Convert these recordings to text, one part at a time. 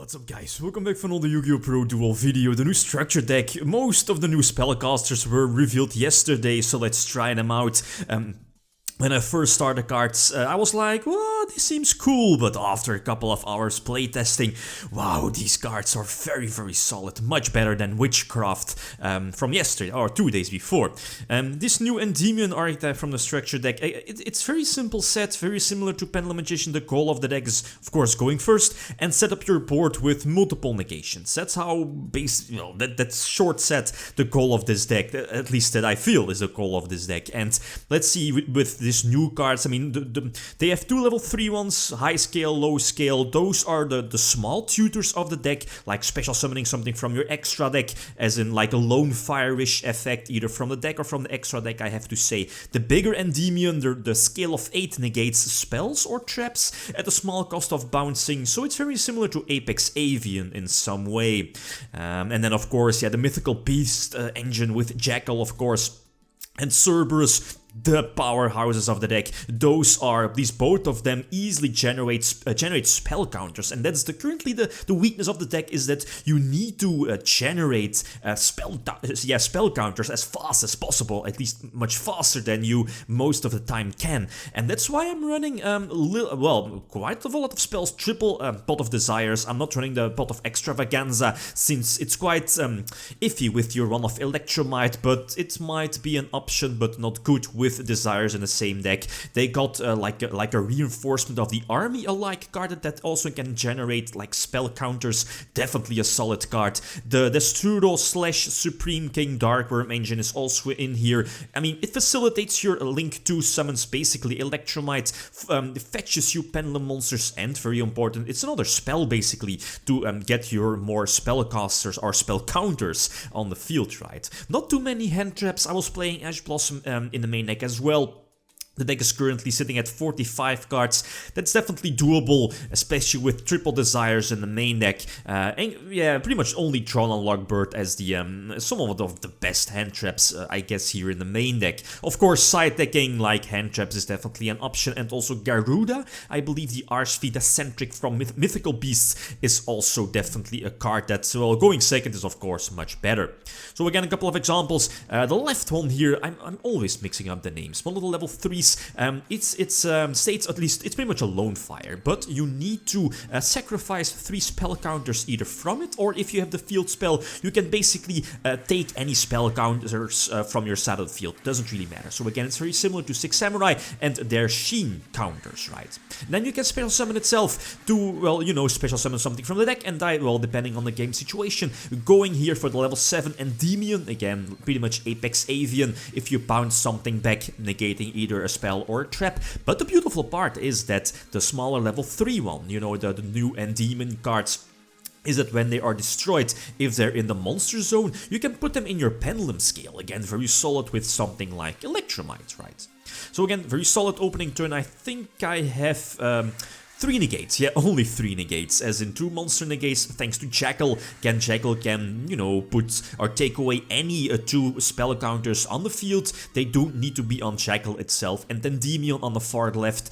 What's up guys, welcome back for another Yu-Gi-Oh! Pro Duel video. The new structure deck, most of the new spellcasters were revealed yesterday, so let's try them out. When I first started the cards, I was like, well, this seems cool, but after a couple of hours playtesting, wow, these cards are very, very solid, much better than Witchcraft from yesterday, or 2 days before. This new Endymion archetype from the structure deck, it's very simple set, very similar to Pendulum Magician. The goal of the deck is, of course, going first and set up your board with multiple negations. That's how, that's short set, the goal of this deck, at least that I feel is the goal of this deck. And let's see with these new cards, I mean, they have two level 3 ones, high scale, low scale. Those are the small tutors of the deck, like special summoning something from your extra deck, as in like a lone fire-ish effect, either from the deck or from the extra deck, I have to say. The bigger Endymion, the scale of 8 negates spells or traps at a small cost of bouncing, so it's very similar to Apex Avian in some way. And then of course, yeah, the Mythical Beast engine with Jackal, of course, and Cerberus, the powerhouses of the deck. Those are, these both of them easily generate spell counters, and that's currently the weakness of the deck, is that you need to generate spell counters as fast as possible, at least much faster than you most of the time can. And that's why I'm running quite a lot of spells, triple Pot of Desires. I'm not running the Pot of Extravaganza since it's quite iffy with your run of Electromite, but it might be an option, but not good with Desires in the same deck. They got like a reinforcement of the army alike card that also can generate like spell counters. Definitely a solid card. The Strudel / Supreme King Darkworm engine is also in here. I mean, it facilitates your Link 2 summons, basically. Electromite fetches you Pendulum monsters, and very important, it's another spell basically to get your more spellcasters or spell counters on the field, right? Not too many hand traps. I was playing Ash Blossom in the main deck as well. The deck is currently sitting at 45 cards. That's definitely doable, especially with triple Desires in the main deck. And yeah, pretty much only Tron and Lockbird as the some of the best hand traps, I guess, here in the main deck. Of course, side decking like hand traps is definitely an option, and also Garuda, I believe the Archvita-centric from Mythical Beasts, is also definitely a card that, well, going second is of course much better. So again, a couple of examples. The left one here, I'm always mixing up the names. One of the level 3s. It states, at least, it's pretty much a lone fire, but you need to sacrifice 3 spell counters either from it, or if you have the field spell, you can basically take any spell counters from your saddle field. Doesn't really matter. So again, it's very similar to Six Samurai and their Sheen counters, right? Then you can special summon itself to, well, you know, special summon something from the deck and die, well, depending on the game situation. Going here for the level 7 Endymion, again, pretty much Apex Avian, if you bounce something back, negating either a spell or a trap. But the beautiful part is that the smaller level 3 one, you know, the new Endymion cards, is that when they are destroyed, if they're in the monster zone, you can put them in your Pendulum scale. Again, very solid with something like Electromite, right? So again, very solid opening turn. I think I have 3 negates, yeah, only 3 negates, as in 2 monster negates thanks to Jackal. Jackal can, you know, put or take away any 2 spell counters on the field. They don't need to be on Jackal itself. And then Endymion on the far left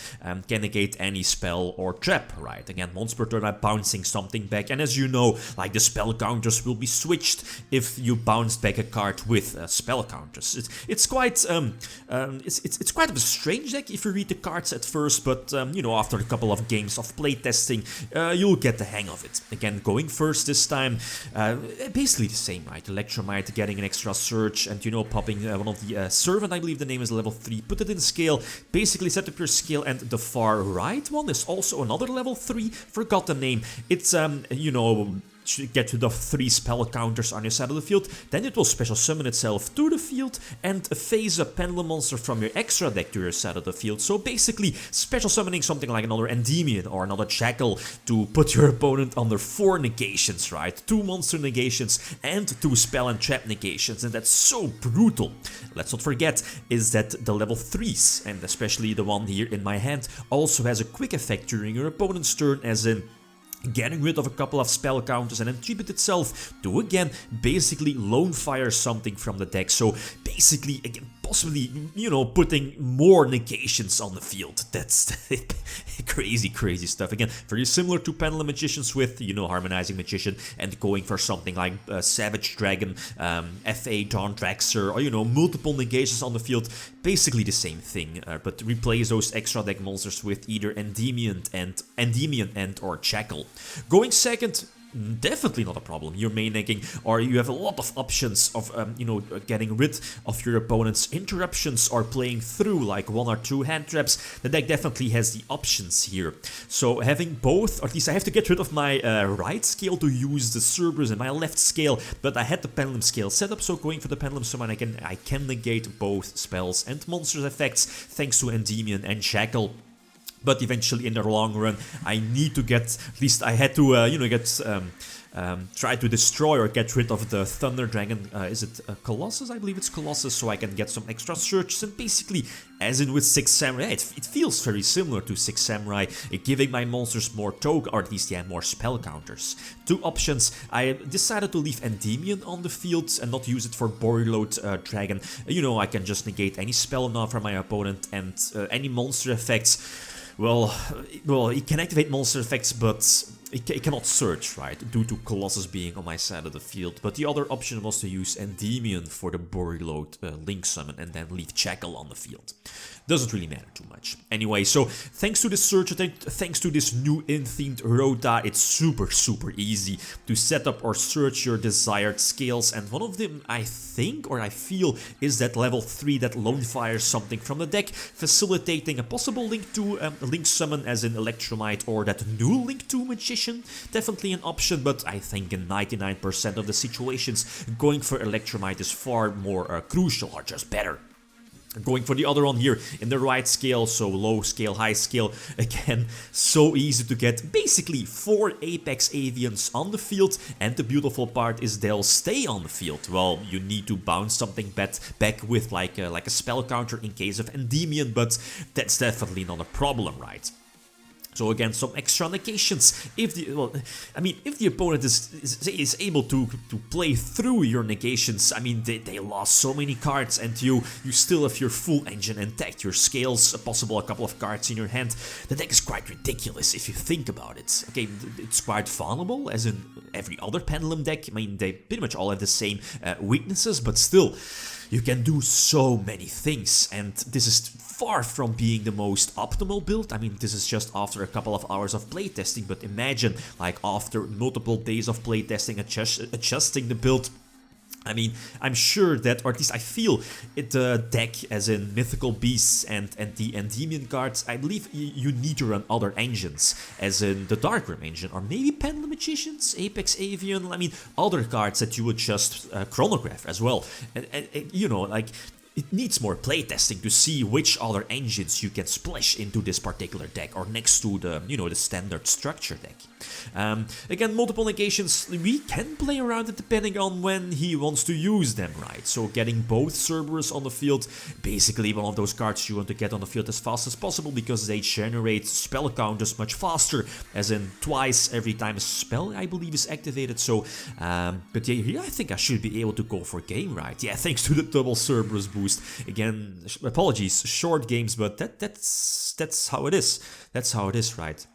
can negate any spell or trap, right? Again, once per turn by bouncing something back. And as you know, like, the spell counters will be switched if you bounce back a card with spell counters. It's quite it's quite of a strange deck if you read the cards at first, but you know, after a couple of games of playtesting, you'll get the hang of it. Again, going first this time, basically the same, right? Electromite getting an extra surge, and, you know, popping one of the Servant, I believe the name is level 3, put it in scale, basically set up your scale. And the far right one is also another level 3, forgot the name. It's, you know, get rid of 3 spell counters on your side of the field, then it will special summon itself to the field and phase a Pendulum monster from your extra deck to your side of the field. So basically, special summoning something like another Endymion or another Jackal to put your opponent under 4 negations, right? 2 monster negations and 2 spell and trap negations, and that's so brutal. Let's not forget is that the level 3s, and especially the one here in my hand, also has a quick effect during your opponent's turn, as in getting rid of a couple of spell counters and attribute itself to, again, basically lone fire something from the deck. So basically, again, possibly, you know, putting more negations on the field. That's crazy stuff. Again, very similar to Pendulum Magicians with, you know, Harmonizing Magician and going for something like Savage Dragon, FA Dawn Draxer, or, you know, multiple negations on the field. Basically the same thing, but replace those extra deck monsters with either Endymion and or Jackal. Going second, definitely not a problem. You're main decking, or you have a lot of options of, you know, getting rid of your opponent's interruptions or playing through like 1 or 2 hand traps. The deck definitely has the options here. So having both, or at least I have to get rid of my right scale to use the Cerberus and my left scale, but I had the Pendulum scale set up, so going for the Pendulum Summon I can negate both spells and monsters effects thanks to Endymion and Jackal. But eventually, in the long run, I need to get, at least I had to, you know, get, try to destroy or get rid of the Thunder Dragon. Is it Colossus? I believe it's Colossus, so I can get some extra searches. And basically, as in with 6 Samurai, it feels very similar to 6 Samurai, giving my monsters more token, or at least, yeah, more spell counters. 2 options. I decided to leave Endymion on the field and not use it for Boreload Dragon. You know, I can just negate any spell now from my opponent and any monster effects. Well, it can activate monster effects, but it cannot search, right, due to Colossus being on my side of the field. But the other option was to use Endymion for the Boreload Link Summon and then leave Jackal on the field. Doesn't really matter too much. Anyway, so thanks to this search attempt, thanks to this new in-themed rota, it's super easy to set up or search your desired scales. And one of them, I think, or I feel, is that level 3 that lone fires something from the deck, facilitating a possible link to Link Summon as in Electromite, or that new Link to Magician. Definitely an option, but I think in 99% of the situations, going for Electromite is far more crucial, or just better. Going for the other one here in the right scale, so low scale, high scale, again, so easy to get basically 4 Apex Avians on the field, and the beautiful part is they'll stay on the field. Well, you need to bounce something back with like a spell counter in case of Endymion, but that's definitely not a problem, right? So again, some extra negations. If the opponent is able to play through your negations, I mean, they lost so many cards, and you still have your full engine intact, your scales, possible a couple of cards in your hand. The deck is quite ridiculous if you think about it. Okay, it's quite vulnerable, as in every other Pendulum deck. I mean, they pretty much all have the same weaknesses, but still, you can do so many things, and this is far from being the most optimal build. I mean, this is just after a couple of hours of playtesting, but imagine, like, after multiple days of playtesting, adjusting the build. I mean, I'm sure that, or at least I feel, the deck, as in Mythical Beasts and the Endymion cards, I believe you need to run other engines, as in the Darkroom engine, or maybe Pendulum Magicians, Apex Avian, I mean, other cards that you would just chronograph as well. And you know, like, it needs more playtesting to see which other engines you can splash into this particular deck, or next to the, you know, the standard structure deck. Again, multiple negations, we can play around it depending on when he wants to use them, right? So getting both Cerberus on the field, basically one of those cards you want to get on the field as fast as possible, because they generate spell counters much faster, as in twice every time a spell, I believe, is activated. So, but yeah, here I think I should be able to go for game, right? Yeah, thanks to the double Cerberus boost. Again, apologies, short games, but that's how it is. That's how it is, right?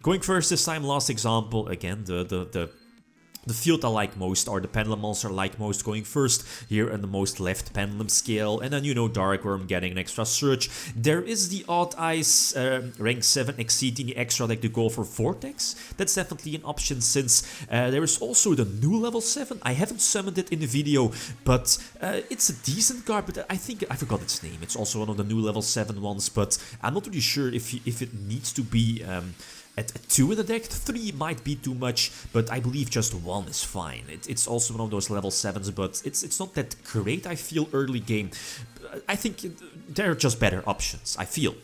Going first this time, last example, again, the field I like most, or the Pendulum monster I like most, going first here in the most left Pendulum scale, and then, you know, Darkworm getting an extra search. There is the Odd Eyes rank 7 exceeding the extra deck to go for Vortex. That's definitely an option, since there is also the new level 7. I haven't summoned it in the video, but it's a decent card, but I think, I forgot its name. It's also one of the new level 7 ones, but I'm not really sure if it needs to be at 2 in the deck. 3 might be too much, but I believe just 1 is fine. It's also one of those level 7s, but it's not that great, I feel, early game. I think there are just better options, I feel.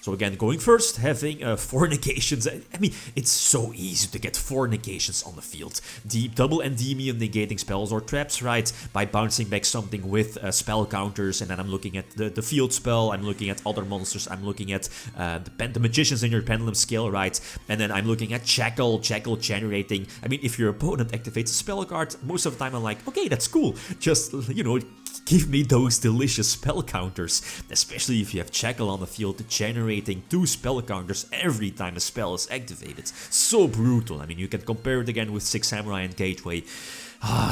So again, going first, having 4 negations. I mean, it's so easy to get 4 negations on the field. The double Endymion negating spells or traps, right? By bouncing back something with spell counters, and then I'm looking at the field spell, I'm looking at other monsters, I'm looking at the magicians in your Pendulum scale, right? And then I'm looking at Jackal generating. I mean, if your opponent activates a spell card, most of the time I'm like, okay, that's cool. Just, you know, Give me those delicious spell counters, especially if you have Jackal on the field generating 2 spell counters every time a spell is activated. So brutal. I mean, you can compare it again with 6 Samurai and Gateway.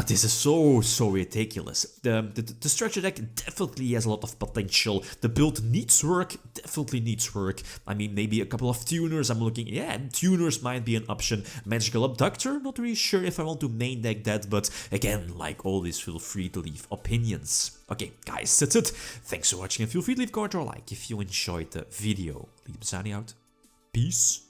This is so ridiculous. The structure deck definitely has a lot of potential. The build needs work, definitely needs work. I mean, maybe a couple of tuners. I'm looking, yeah, tuners might be an option. Magical Abductor, not really sure if I want to main deck that, but again, like always, feel free to leave opinions. Okay, guys, that's it. Thanks for watching and feel free to leave a comment or a like if you enjoyed the video. Leave signing out. Peace.